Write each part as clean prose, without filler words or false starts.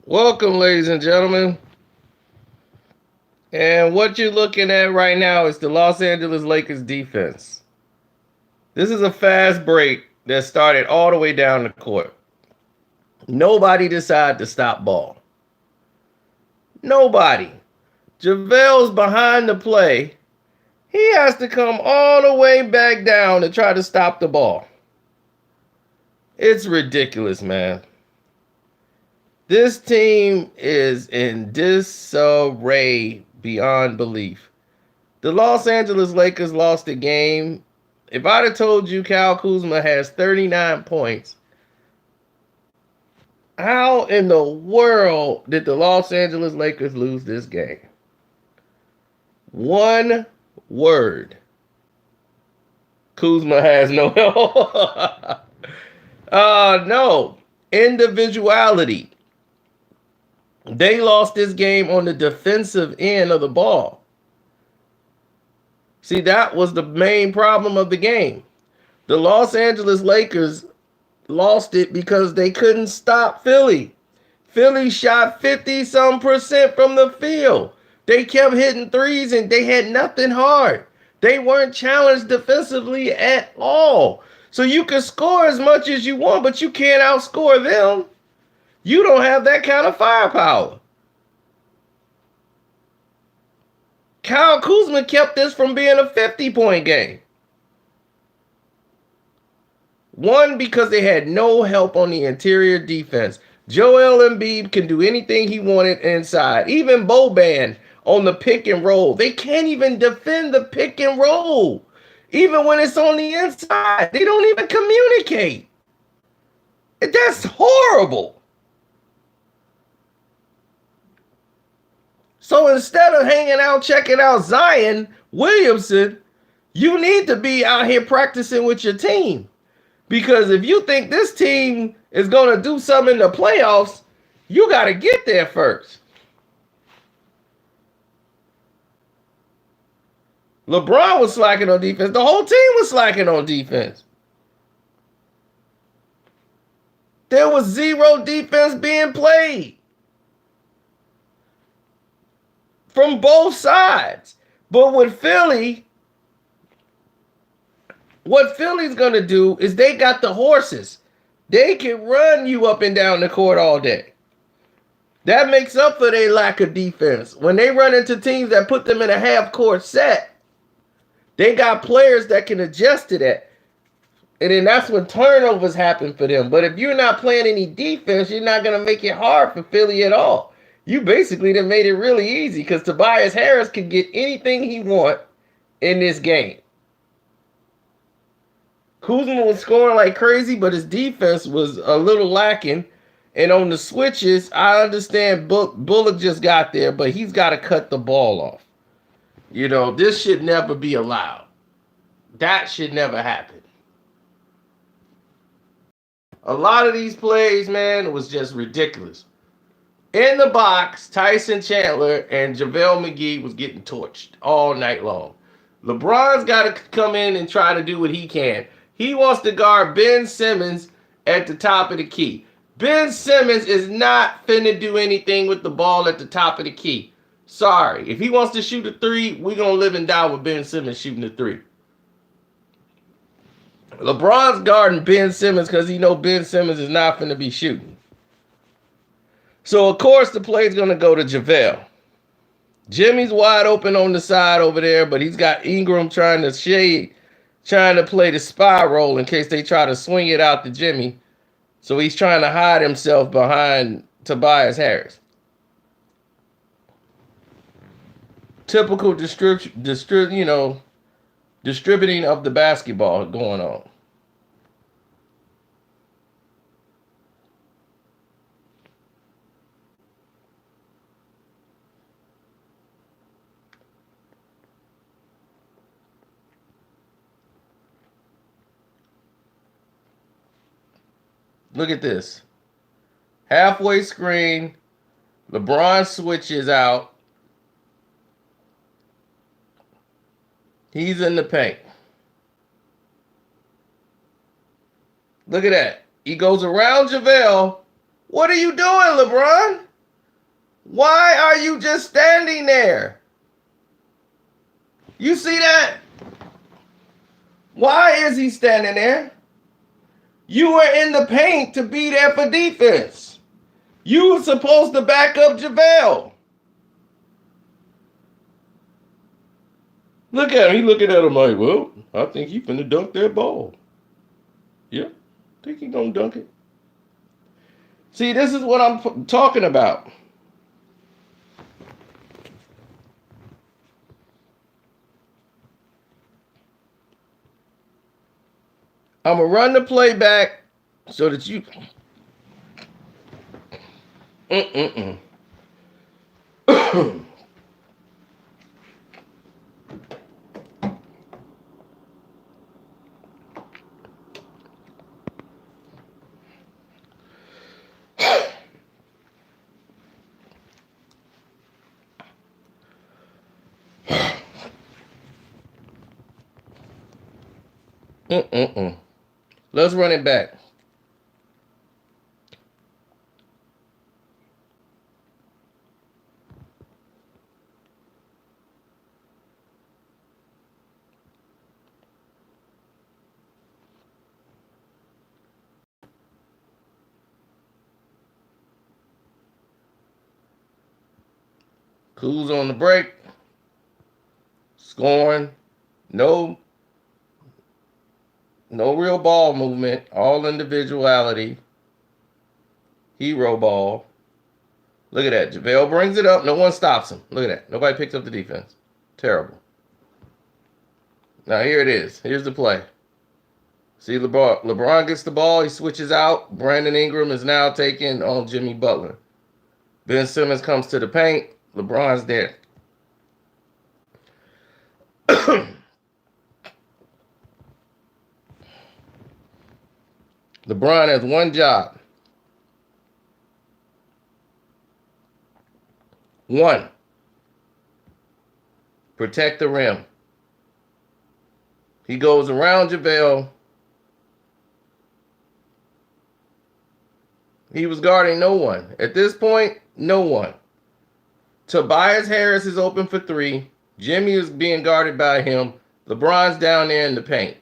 Welcome, ladies and gentlemen. And what you're looking at right now is the Los Angeles Lakers defense. This is a fast break that started all the way down the court. Nobody decided to stop ball. Nobody. JaVale's behind the play. He has to come all the way back down to try to stop the ball. It's ridiculous, man. This team is in disarray beyond belief. The Los Angeles Lakers lost the game. If I'd have told you Kyle Kuzma has 39 points, how in the world did the Los Angeles Lakers lose this game? One word. Kuzma has no help. No. Individuality. They lost this game on the defensive end of the ball. See, that was the main problem of the game. The Los Angeles Lakers lost it because they couldn't stop Philly. Philly shot 50-some% from the field. They kept hitting threes and they had nothing hard. They weren't challenged defensively at all. So you can score as much as you want, but you can't outscore them. You don't have that kind of firepower. Kyle Kuzma kept this from being a 50-point game. One, because they had no help on the interior defense. Joel Embiid can do anything he wanted inside. Even Boban on the pick and roll. They can't even defend the pick and roll. Even when it's on the inside, they don't even communicate. That's horrible. So instead of hanging out, checking out Zion Williamson, you need to be out here practicing with your team. Because if you think this team is going to do something in the playoffs, you got to get there first. LeBron was slacking on defense. The whole team was slacking on defense. There was zero defense being played from both sides. But with Philly, what Philly's going to do is they got the horses. They can run you up and down the court all day. That makes up for their lack of defense. When they run into teams that put them in a half-court set, they got players that can adjust to that. And then that's when turnovers happen for them. But if you're not playing any defense, you're not going to make it hard for Philly at all. You basically done made it really easy because Tobias Harris could get anything he want in this game. Kuzma was scoring like crazy, but his defense was a little lacking. And on the switches, I understand Bullock just got there, but he's got to cut the ball off. You know, this should never be allowed. That should never happen. A lot of these plays, man, was just ridiculous. In the box, Tyson Chandler and JaVale McGee was getting torched all night long. LeBron's got to come in and try to do what he can. He wants to guard Ben Simmons at the top of the key. Ben Simmons is not finna do anything with the ball at the top of the key. Sorry. If he wants to shoot a three, we're going to live and die with Ben Simmons shooting a three. LeBron's guarding Ben Simmons because he know Ben Simmons is not finna be shooting. So, of course, the play's going to go to JaVale. Jimmy's wide open on the side over there, but he's got Ingram trying to play the spy roll in case they try to swing it out to Jimmy. So he's trying to hide himself behind Tobias Harris. Typical distributing of the basketball going on. Look at this. Halfway screen. LeBron switches out. He's in the paint. Look at that. He goes around JaVale. What are you doing, LeBron? Why are you just standing there? You see that? Why is he standing there? You were in the paint to be there for defense. You were supposed to back up JaVale. Look at him. He looking at him like, well, I think he finna dunk that ball. Yeah, I think he gonna dunk it. See, this is what I'm talking about. I'm gonna run the play back so that you. Let's run it back. Kuz on the break. Scoring. No real ball movement. All individuality. Hero ball. Look at that. JaVale brings it up. No one stops him. Look at that. Nobody picks up the defense. Terrible. Now here it is. Here's the play. See, LeBron gets the ball. He switches out. Brandon Ingram is now taking on Jimmy Butler. Ben Simmons comes to the paint. LeBron's there. LeBron has one job. One. Protect the rim. He goes around JaVale. He was guarding no one. At this point, no one. Tobias Harris is open for three. Jimmy is being guarded by him. LeBron's down there in the paint,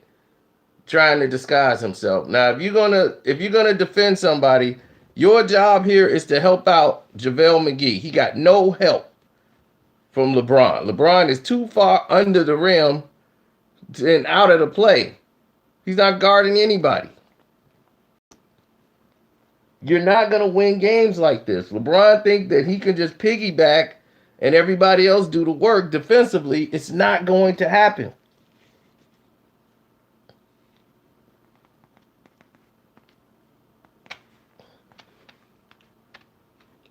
trying to disguise himself. Now, if you're gonna defend somebody, your job here is to help out JaVale McGee. He got no help from LeBron. LeBron is too far under the rim and out of the play. He's not guarding anybody. You're not going to win games like this. LeBron thinks that he can just piggyback and everybody else do the work defensively. It's not going to happen.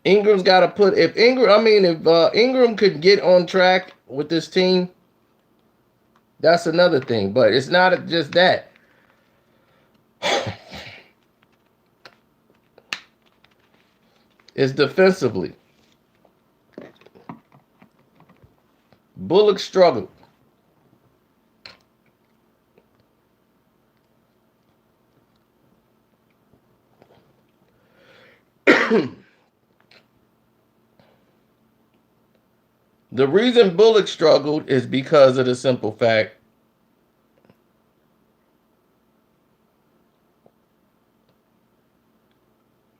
Ingram's got to put, if Ingram could get on track with this team, that's another thing. But it's not just that. It's defensively. Bullock struggled. The reason Bullock struggled is because of the simple fact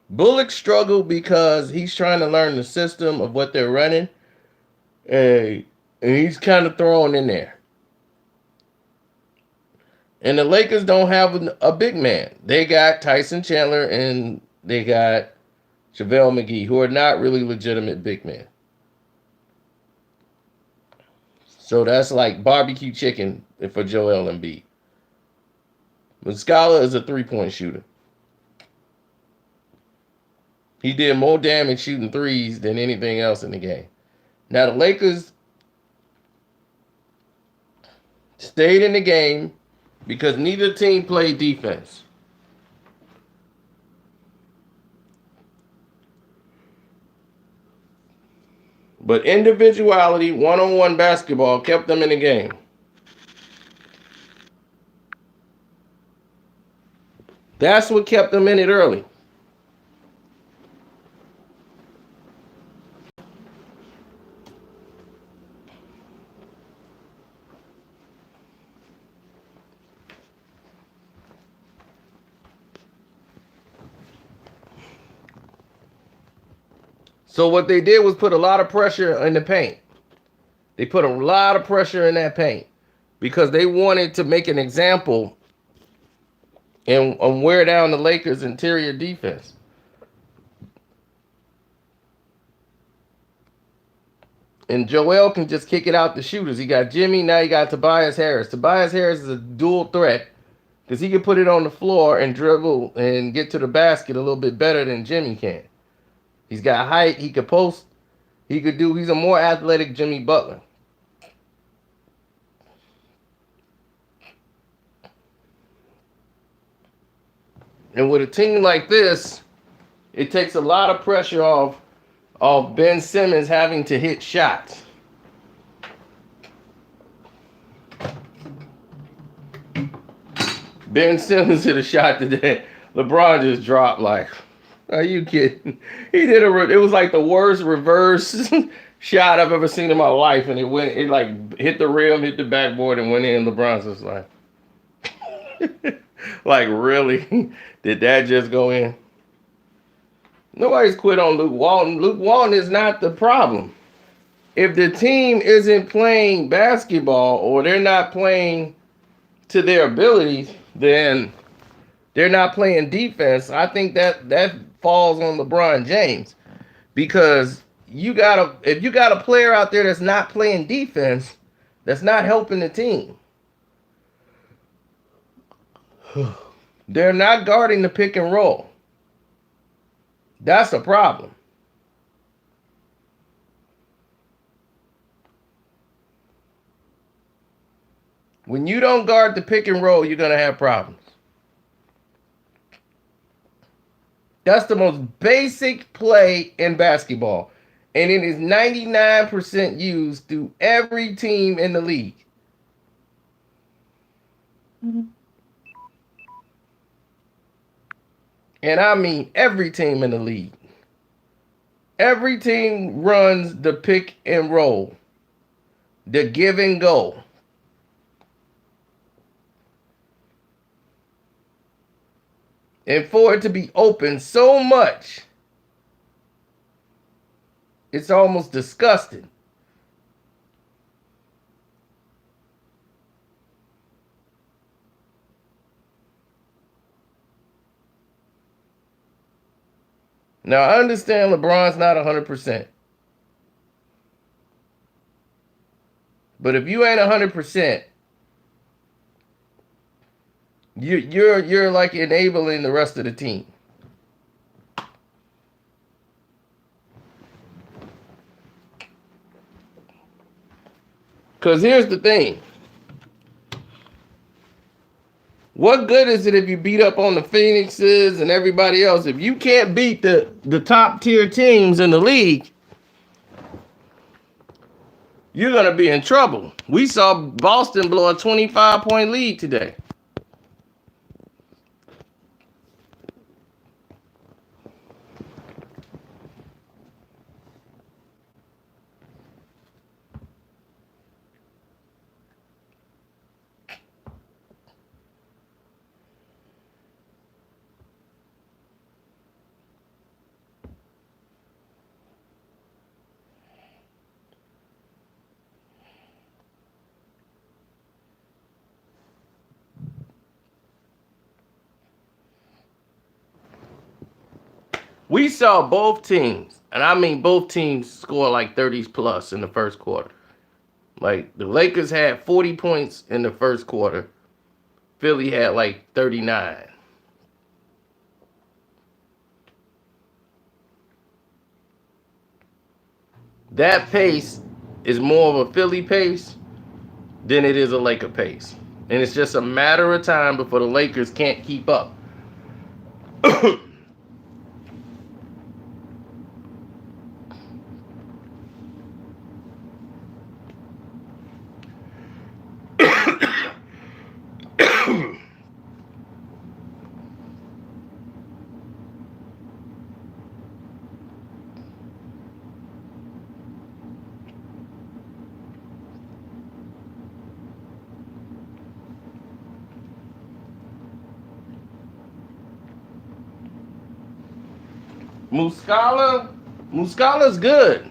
Bullock struggled because he's trying to learn the system of what they're running, and he's kind of thrown in there. And the Lakers don't have a big man. They got Tyson Chandler and they got JaVale McGee, who are not really legitimate big men. So that's like barbecue chicken for Joel Embiid. Muscala is a three-point shooter. He did more damage shooting threes than anything else in the game. Now, the Lakers stayed in the game because neither team played defense. But individuality, one-on-one basketball kept them in the game. That's what kept them in it early. So what they did was put a lot of pressure in the paint. They put a lot of pressure in that paint because they wanted to make an example and wear down the Lakers' interior defense. And Joel can just kick it out the shooters. He got Jimmy, now he got Tobias Harris. Tobias Harris is a dual threat because he can put it on the floor and dribble and get to the basket a little bit better than Jimmy can. He's got height, he could post, he's a more athletic Jimmy Butler. And with a team like this, it takes a lot of pressure off Ben Simmons having to hit shots. Ben Simmons hit a shot today. LeBron just dropped like, are you kidding? It was like the worst reverse shot I've ever seen in my life. And it like hit the rim, hit the backboard and went in. LeBron's just like, like really? Did that just go in? Nobody's quit on Luke Walton. Luke Walton is not the problem. If the team isn't playing basketball or they're not playing to their abilities, then they're not playing defense. I think that falls on LeBron James because if you got a player out there that's not playing defense, that's not helping the team. They're not guarding the pick and roll. That's a problem. When you don't guard the pick and roll, you're going to have problems. That's the most basic play in basketball. And it is 99% used through every team in the league. Mm-hmm. And I mean every team in the league. Every team runs the pick and roll, the give and go. And for it to be open so much, it's almost disgusting. Now, I understand LeBron's not 100%. But if you ain't 100%, you're like enabling the rest of the team. Because here's the thing. What good is it if you beat up on the Phoenixes and everybody else? If you can't beat the top tier teams in the league, you're going to be in trouble. We saw Boston blow a 25-point lead today. We saw both teams, and I mean both teams score like 30s plus in the first quarter. Like the Lakers had 40 points in the first quarter. Philly had like 39. That pace is more of a Philly pace than it is a Laker pace. And it's just a matter of time before the Lakers can't keep up. Muscala Muscala's good.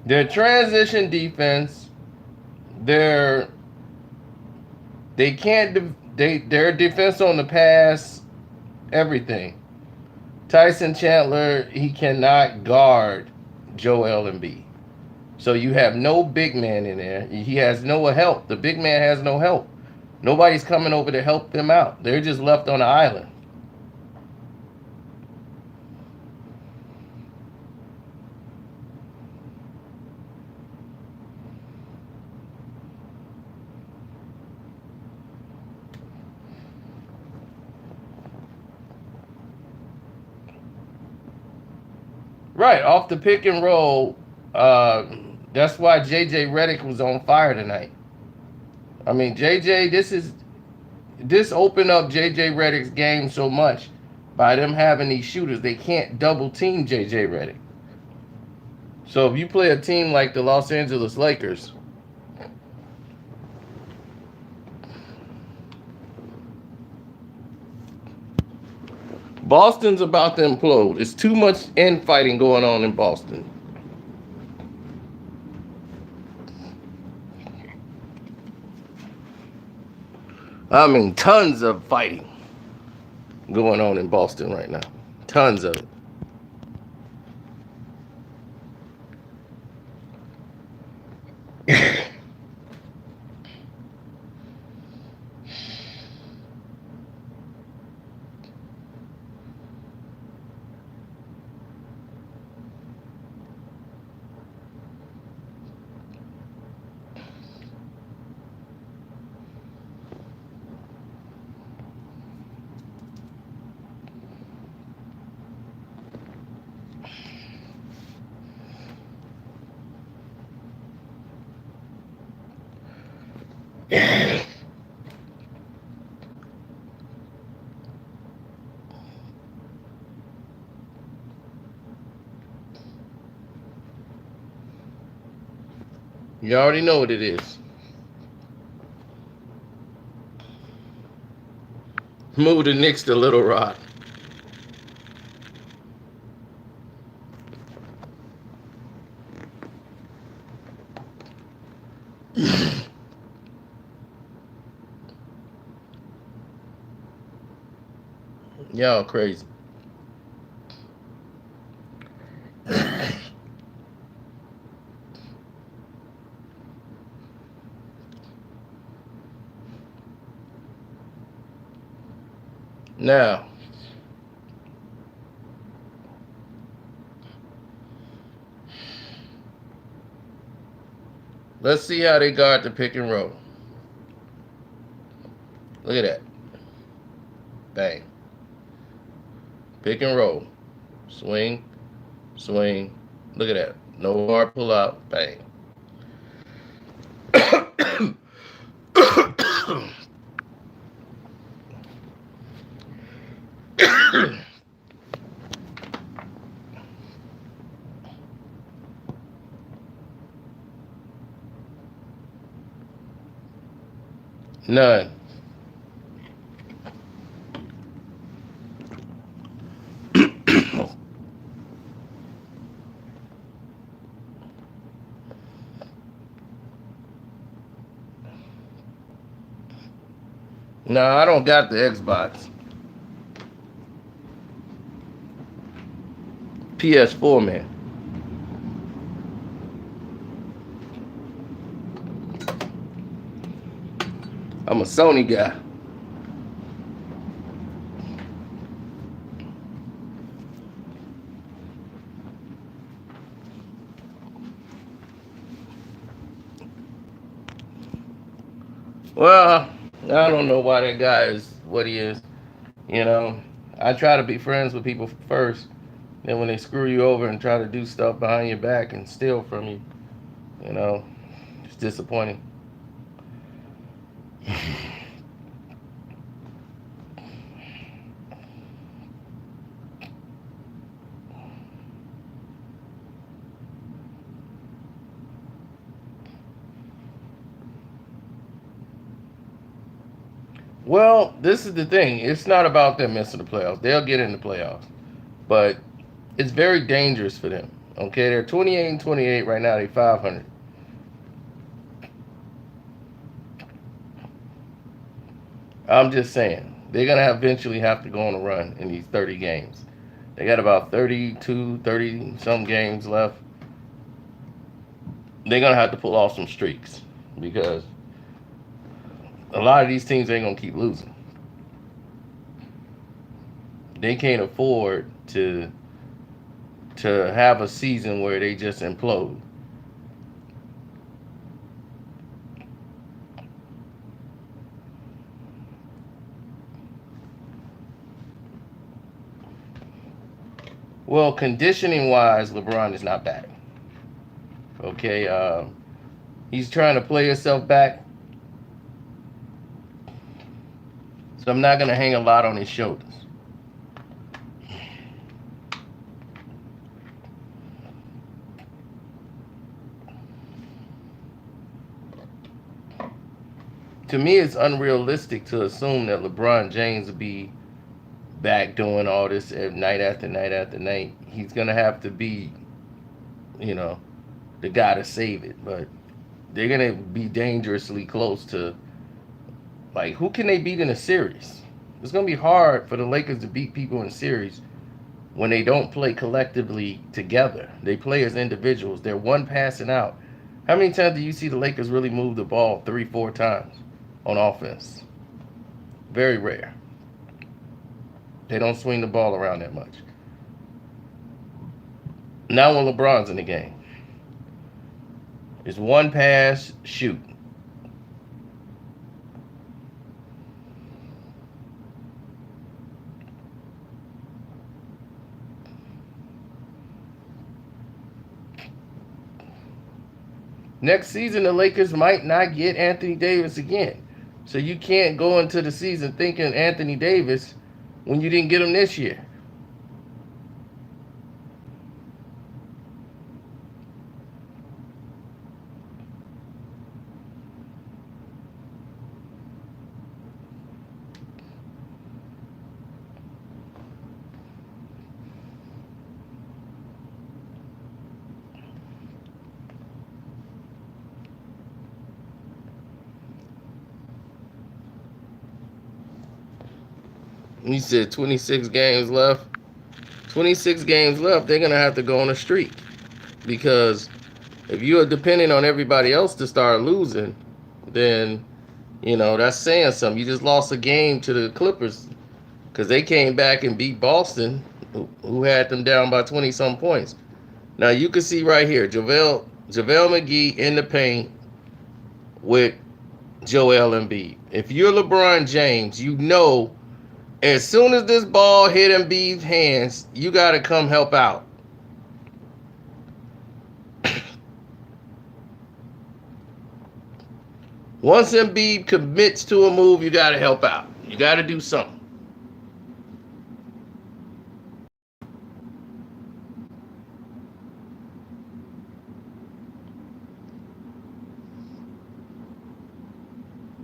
Their transition defense, their defense on the pass, everything. Tyson Chandler, he cannot guard Joel Embiid. So you have no big man in there. He has no help. The big man has no help. Nobody's coming over to help them out. They're just left on the island. Right, off the pick and roll. That's why JJ Redick was on fire tonight. I mean, this opened up JJ Redick's game so much by them having these shooters. They can't double team JJ Redick. So if you play a team like the Los Angeles Lakers, Boston's about to implode. It's too much infighting going on in Boston. I mean, tons of fighting going on in Boston right now. Tons of it. You already know what it is. Move the Knicks to Little Rock. Y'all crazy. Now, let's see how they guard the pick and roll. Look at that. Bang. Pick and roll. Swing. Swing. Look at that. No hard pull out. Bang. None. No, I don't got the Xbox. PS4, man. I'm a Sony guy. Well, I don't know why that guy is what he is. You know, I try to be friends with people first. Then when they screw you over and try to do stuff behind your back and steal from you, you know, it's disappointing. Well, this is the thing. It's not about them missing the playoffs. They'll get in the playoffs, but it's very dangerous for them. Okay, they're 28 and 28 right now. They're 500. I'm just saying they're gonna eventually have to go on a run in these 30 games. They got about 32, 30 some games left. They're gonna have to pull off some streaks because a lot of these teams ain't gonna keep losing. They can't afford to have a season where they just implode. Well, conditioning wise, LeBron is not back. Okay, he's trying to play himself back, so I'm not gonna hang a lot on his shoulders. To me, it's unrealistic to assume that LeBron James will be back doing all this night after night after night. He's gonna have to be, you know, the guy to save it. But they're gonna be dangerously close to, like, who can they beat in a series? It's gonna be hard for the Lakers to beat people in a series when they don't play collectively together. They play as individuals. They're one passing out. How many times do you see the Lakers really move the ball 3, 4 times on offense? Very rare. They don't swing the ball around that much. Now when LeBron's in the game, it's one pass, shoot. Next season, the Lakers might not get Anthony Davis again. So you can't go into the season thinking Anthony Davis when you didn't get him this year. You said 26 games left. 26 games left, they're going to have to go on a streak. Because if you are depending on everybody else to start losing, then, that's saying something. You just lost a game to the Clippers because they came back and beat Boston, who had them down by 20-some points. Now, you can see right here, JaVale McGee in the paint with Joel Embiid. If you're LeBron James, you know as soon as this ball hit Embiid's hands, you got to come help out. Once Embiid commits to a move, you got to help out. You got to do something.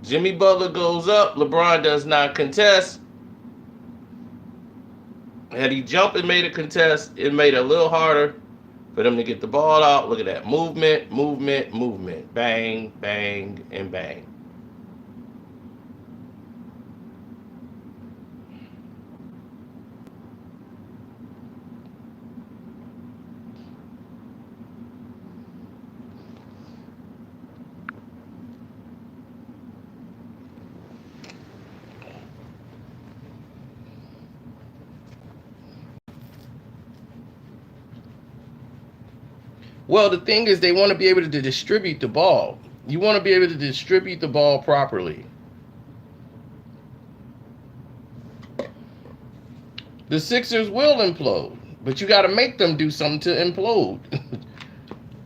Jimmy Butler goes up. LeBron does not contest. Had he jumped and made a contest, it made it a little harder for them to get the ball out. Look at that. Movement, movement, movement. Bang, bang, and bang. Well, the thing is, they want to be able to distribute the ball. You want to be able to distribute the ball properly. The Sixers will implode, but you got to make them do something to implode.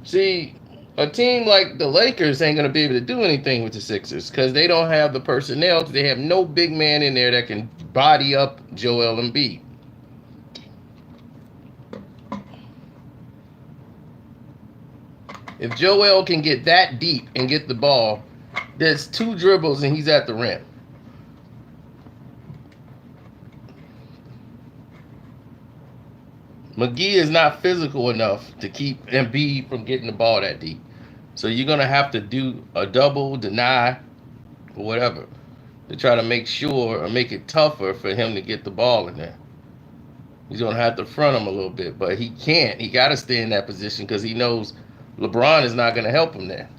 See, a team like the Lakers ain't going to be able to do anything with the Sixers because they don't have the personnel. They have no big man in there that can body up Joel Embiid. If Joel can get that deep and get the ball, there's 2 dribbles and he's at the rim. McGee is not physical enough to keep Embiid from getting the ball that deep. So you're gonna have to do a double, deny, or whatever to try to make sure or make it tougher for him to get the ball in there. He's gonna have to front him a little bit, but he can't. He got to stay in that position because he knows LeBron is not gonna help him there.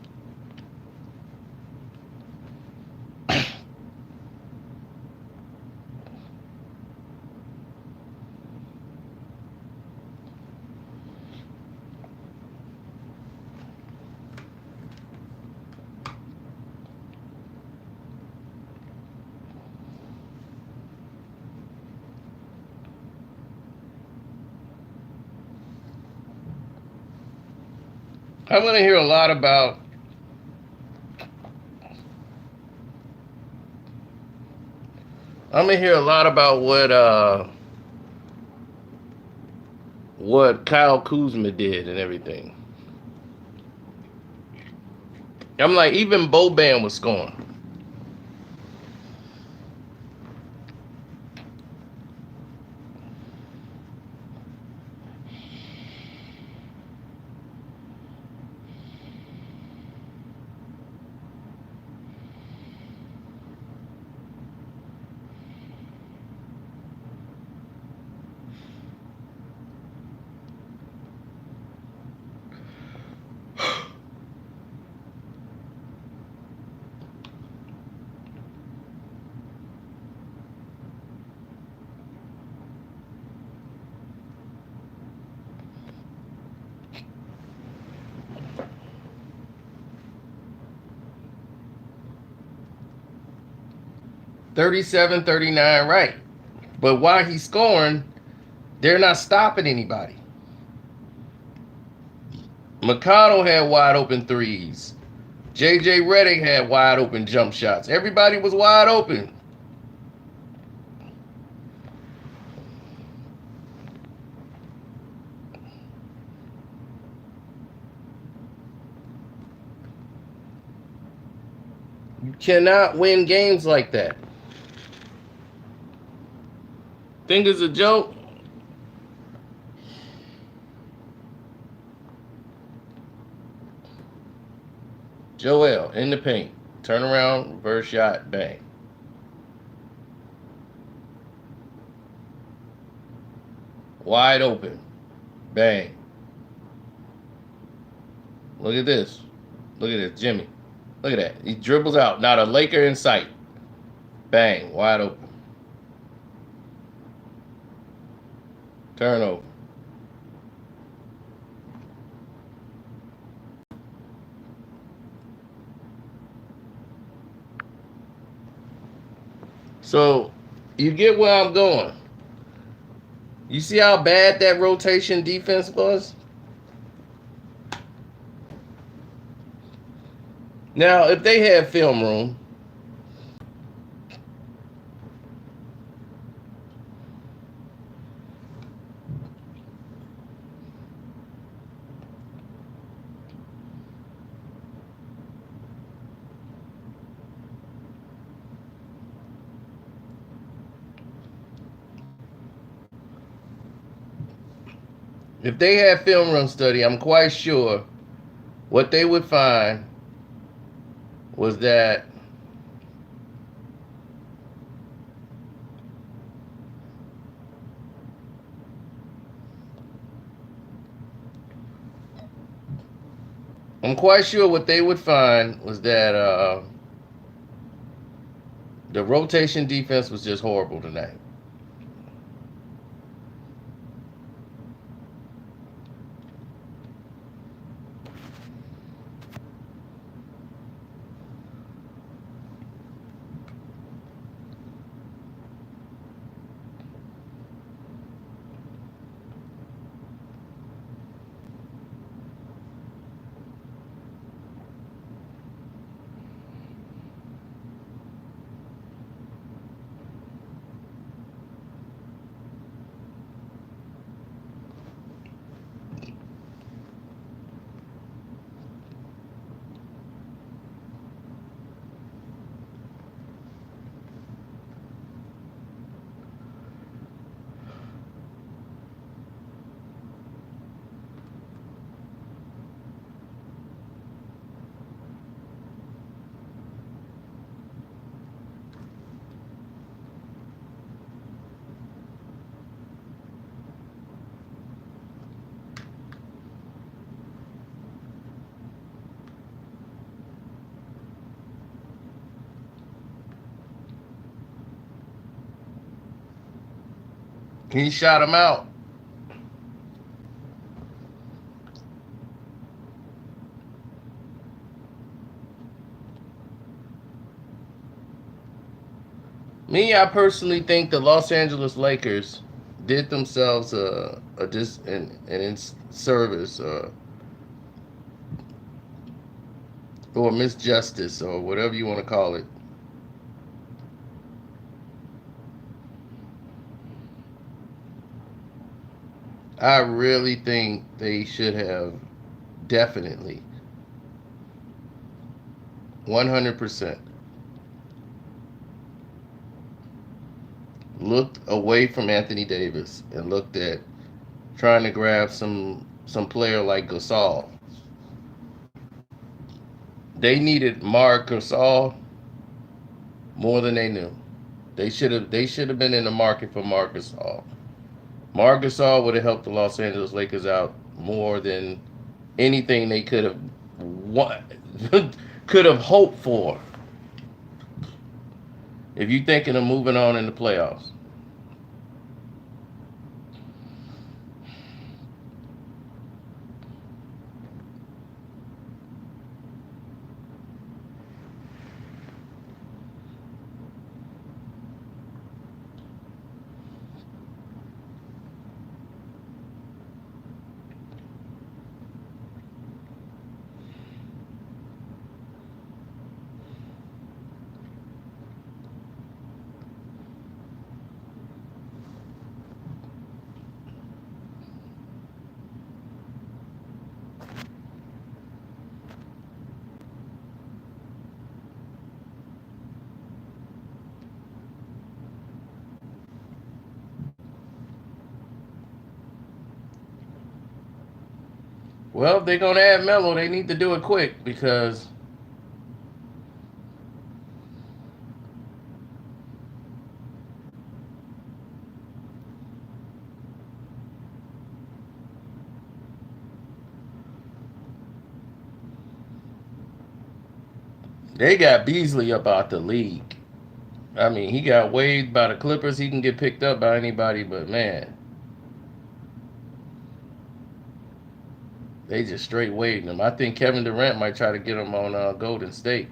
I'm gonna hear a lot about what Kyle Kuzma did and everything. I'm like, even Boban was scoring. $37, $39, right. But while he's scoring, they're not stopping anybody. McConnell had wide open threes. JJ Redick had wide open jump shots. Everybody was wide open. You cannot win games like that. Think it's a joke? Joel in the paint. Turn around, reverse shot, bang. Wide open. Bang. Look at this. Look at this, Jimmy. Look at that. He dribbles out. Not a Laker in sight. Bang. Wide open. Turnover. So, you get where I'm going. You see how bad that rotation defense was? Now, if they had film room, if they had film room study, I'm quite sure what they would find was that the rotation defense was just horrible tonight. He shot him out. Me, I personally think the Los Angeles Lakers did themselves a service or misjustice or whatever you want to call it. I really think they should have definitely 100% looked away from Anthony Davis and looked at trying to grab some player like Gasol. They needed Marc Gasol more than they knew. They should have been in the market for Marc Gasol. Marc Gasol would have helped the Los Angeles Lakers out more than anything they could have could have hoped for. If you're thinking of moving on in the playoffs. Well, if they're going to add Melo, they need to do it quick because they got Beasley up out the league. I mean, he got waived by the Clippers. He can get picked up by anybody, but man, they just straight waived him. I think Kevin Durant might try to get him on Golden State.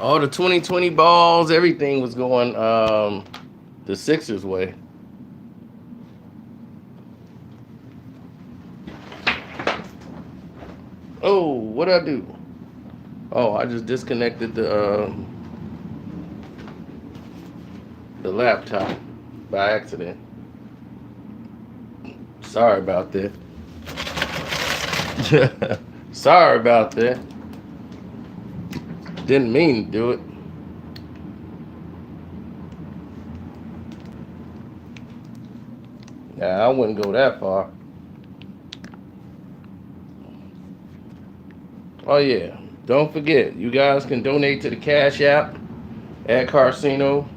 All the 2020 balls, everything was going the Sixers' way. Oh, what'd I do? Oh, I just disconnected the laptop by accident. Sorry about that. Sorry about that. Didn't mean to do it. Nah, I wouldn't go that far. Oh yeah, don't forget, you guys can donate to the Cash App at Carcino.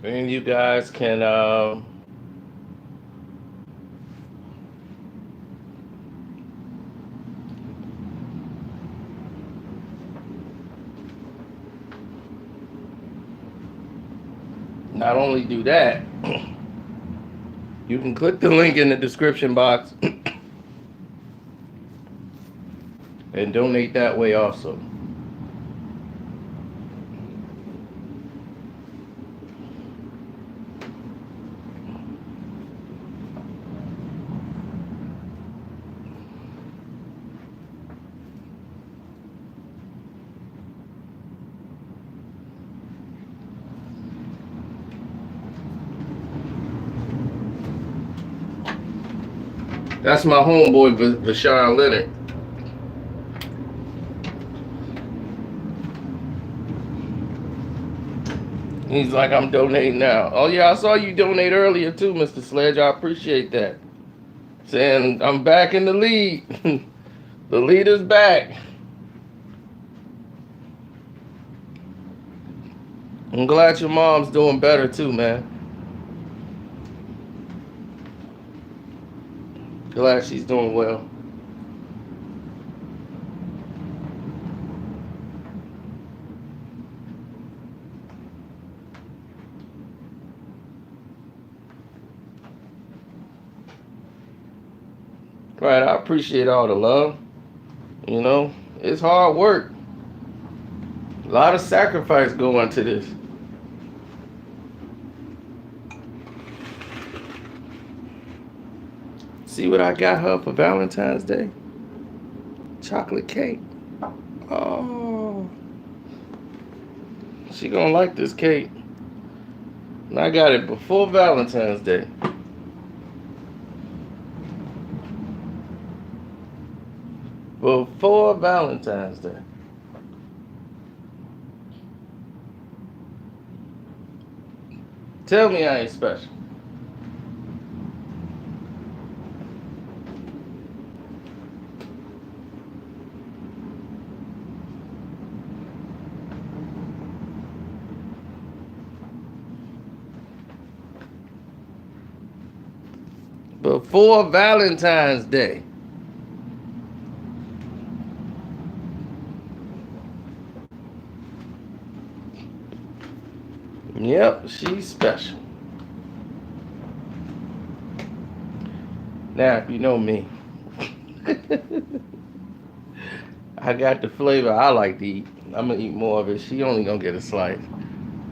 And you guys can not only do that, you can click the link in the description box and donate that way also. That's my homeboy, Vashawn Leonard. He's like, I'm donating now. Oh, yeah, I saw you donate earlier, too, Mr. Sledge. I appreciate that. Saying, I'm back in the lead. The leader's back. I'm glad your mom's doing better, too, man. Glad she's doing well. Right, I appreciate all the love. You know, it's hard work. A lot of sacrifice go into this. See what I got her for Valentine's Day? Chocolate cake. Oh. She gonna like this cake. And I got it before Valentine's Day. Before Valentine's Day. Tell me I ain't special. Before Valentine's Day. Yep, she's special. Now, if you know me, I got the flavor I like to eat. I'm going to eat more of it. She only going to get a slice.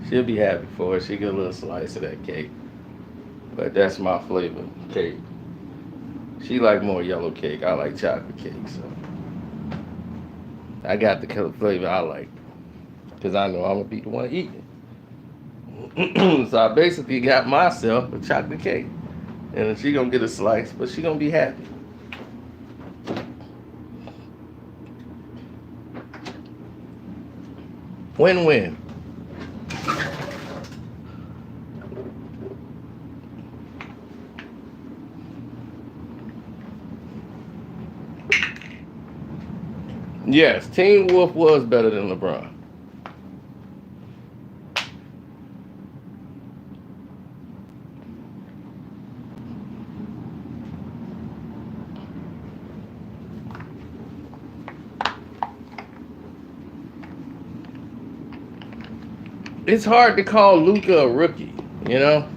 She'll be happy for it. She get a little slice of that cake. But that's my flavor, cake. She like more yellow cake. I like chocolate cake, so I got the color flavor I like. Because I know I'm going to be the one eating it. So I basically got myself a chocolate cake. And she going to get a slice, but she going to be happy. Win-win. Yes, Teen Wolf was better than LeBron. It's hard to call Luka a rookie, you know?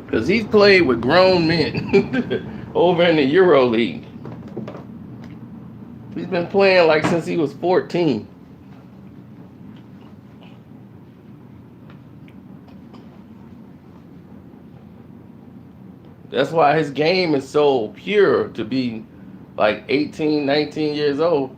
Because he's played with grown men over in the Euro League. He's been playing like since he was 14. That's why his game is so pure to be like 18, 19 years old.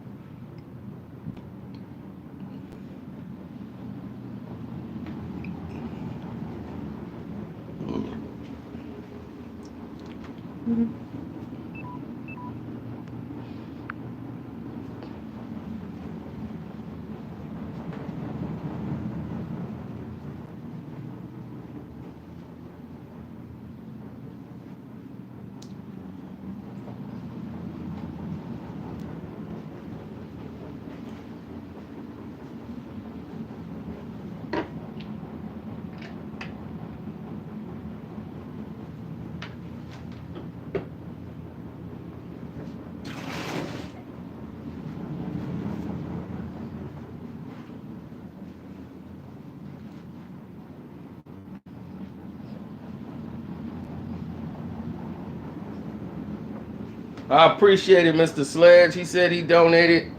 I appreciate it, Mr. Sledge. He said he donated.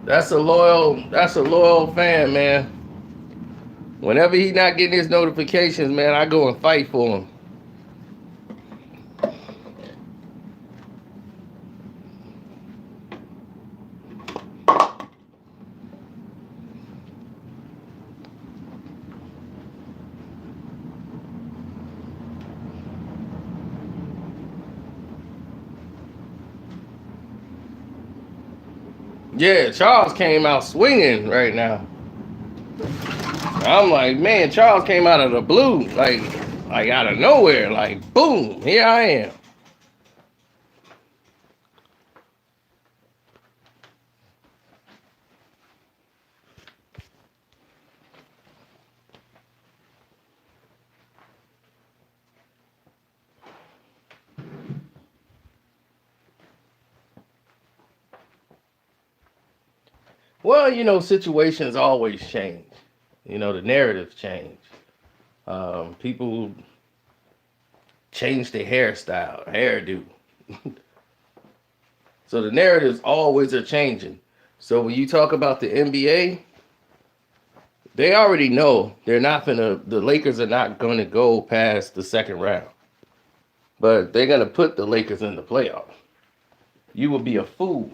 That's a loyal fan, man. Whenever he not getting his notifications, man, I go and fight for him. Yeah, Charles came out swinging right now. I'm like, man, Charles came out of the blue, like out of nowhere, like boom, here I am. Well, situations always change. The narratives change. People change their hairstyle, hairdo. So the narratives always are changing. So when you talk about the NBA, they already know the Lakers are not gonna go past the second round. But they're gonna put the Lakers in the playoffs. You would be a fool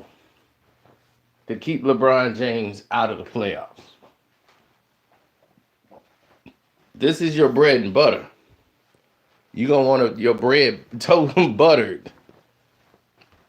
to keep LeBron James out of the playoffs. This is your bread and butter. You're gonna want your bread toast buttered.